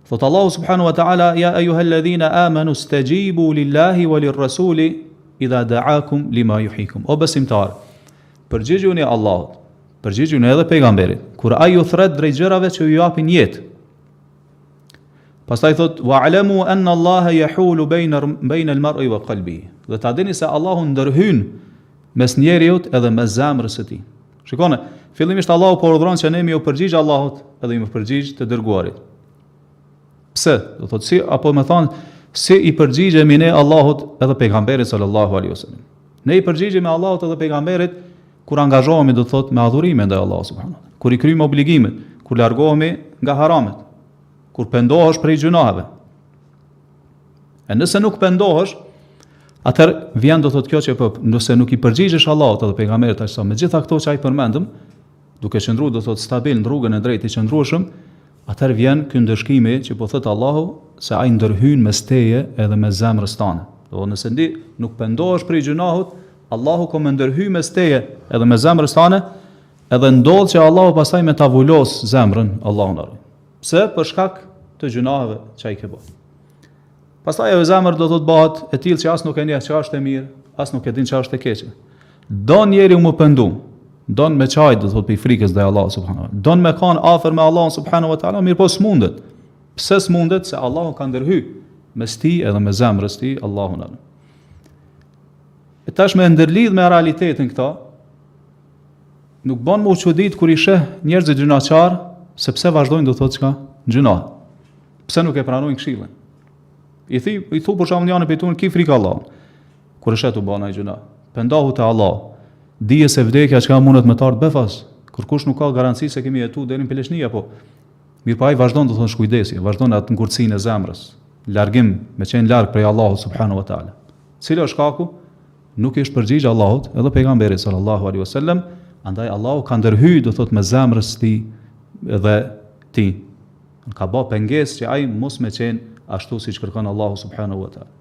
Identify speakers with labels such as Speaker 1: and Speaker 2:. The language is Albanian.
Speaker 1: Thot Allahu subhanahu wa ta'ala: "Ja ayyuhalladhina amanu istajibu lillahi wa lirrasuli idha da'akum lima yuhyikum." O besimtar, përgjigjuni Allahut, përgjigjuni edhe pejgamberit kur ai ju thret drejt gjërave që ju japin jetë. Pastaj thot: "Wa'lamu anna Allaha yahulu bayna al-mar'i wa qalbihi." Dhe ta dini se Allahu ndërhyn mes njeriut edhe mes zemrës së tij. Shikoni, fillimisht Allahu po urdhëron që ne mi u përgjigj Allahut edhe mi përgjigj të dërguarit. Pse? Do thot si, apo më thon, si i përgjigjemi ne Allahut edhe pejgamberit sallallahu alaihi wasallam. Ne i përgjigjemi Allahut edhe pejgamberit kur angazhohemi, do thot, me adhurime ndaj Allahut subhanallahu. Kur i kryjmë obligimet, kur largohemi nga haramet, kur pendohesh prej gjunaheve. E nëse nuk pendohesh, atëherë vjen, do thot, kjo që po, nëse nuk i përgjigjesh Allahut edhe pejgamberit ashtu me gjitha këto që ai përmendëm, duke qëndruar, do thot, stabil në rrugën e drejtë të qëndrueshëm, atëherë vjen ky ndëshkimi që po thot Allahu se ai ndërhyn mes teje edhe mes zemrës tane. Do nëse nuk pendohesh prej gjunahut, Allahu ka më ndërhy mes teje edhe mes zemrës tane, edhe ndodh që Allahu pastaj me ta vulos zemrën, Allahu na ruaj. Pse? Për shkak të gjunaheve që ai ka bërë. Pastaj ajo zemër do të bëhet e tillë që as nuk e njeh çfarë është e mirë, as nuk e din çfarë është e keqe. Don njeriu më pendu, don me çaj, do thotë, për frikës ndaj Allahut subhanahu wa taala. Don me kanë afër me Allahun subhanahu wa taala, mirë po s'mundet. Pse s'mundet? Se Allahu ka ndërhy mes ti edhe me zemrës ti, Allahu na. E tash me ndërlidh me realitetin këta, nuk bën më u çudit kur i sheh njerëzit gjunaqar, sepse vazhdojnë, do thotë, çka? Gjunah. Pse nuk e pranojnë këshillin? I thu për shembull janë pejtun ki frikë Allahun. Kur e sheh tu bën ai gjunah, pendohu te Allah. Dije se vdekja çka mundet me të ardh befas, kur kush nuk ka garanci se kemi jetu deri në peleshnia, po mirë pa ai vazhdon, do thonë, shkujdesi, vazhdon atë ngurtësinë e zemrës, largim me qenë larg prej Allahut subhanahu wa taala. Cili është shkaku? Nuk është përgjigj Allahut edhe pejgamberit sallallahu alaihi wasallam, andaj Allahu ka ndërhyj, do thotë, me zemrës ti edhe ti. Ka bë pengesë që ai mos me qenë ashtu siç kërkon Allahu subhanahu wa taala.